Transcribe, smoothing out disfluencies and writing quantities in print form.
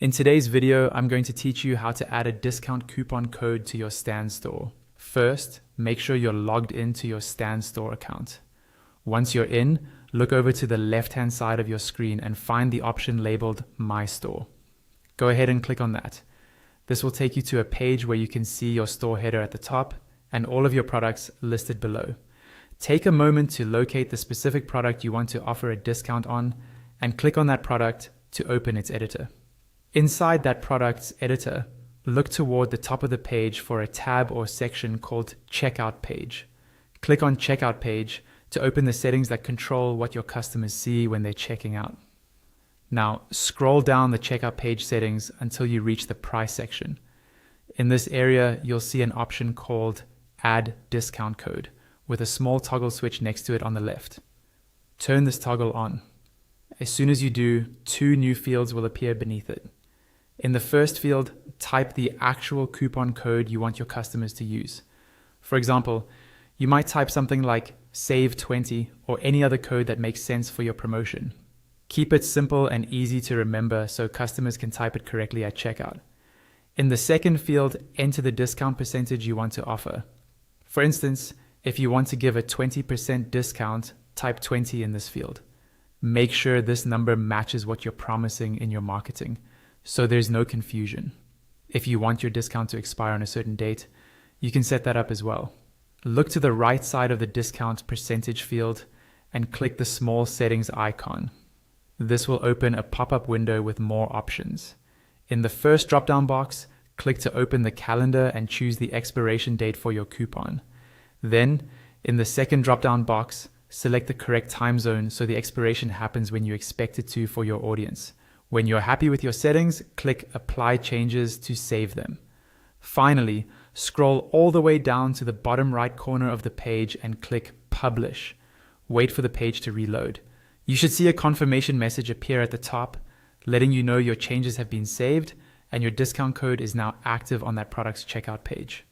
In today's video, I'm going to teach you how to add a discount coupon code to your Stan Store. First, make sure you're logged into your Stan Store account. Once you're in, look over to the left-hand side of your screen and find the option labeled My Store. Go ahead and click on that. This will take you to a page where you can see your store header at the top and all of your products listed below. Take a moment to locate the specific product you want to offer a discount on and click on that product to open its editor. Inside that product's editor, look toward the top of the page for a tab or section called Checkout Page. Click on Checkout Page to open the settings that control what your customers see when they're checking out. Now, scroll down the checkout page settings until you reach the price section. In this area, you'll see an option called Add Discount Code with a small toggle switch next to it on the left. Turn this toggle on. As soon as you do, two new fields will appear beneath it. In the first field, type the actual coupon code you want your customers to use. For example, you might type something like SAVE20 or any other code that makes sense for your promotion. Keep it simple and easy to remember so customers can type it correctly at checkout. In the second field, enter the discount percentage you want to offer. For instance, if you want to give a 20% discount, type 20 in this field. Make sure this number matches what you're promising in your marketing, so there's no confusion. If you want your discount to expire on a certain date, you can set that up as well. Look to the right side of the discount percentage field and click the small settings icon. This will open a pop-up window with more options. In the first drop-down box, click to open the calendar and choose the expiration date for your coupon. Then, in the second drop-down box, select the correct time zone so the expiration happens when you expect it to for your audience. When you're happy with your settings, click Apply Changes to save them. Finally, scroll all the way down to the bottom right corner of the page and click Publish. Wait for the page to reload. You should see a confirmation message appear at the top, letting you know your changes have been saved and your discount code is now active on that product's checkout page.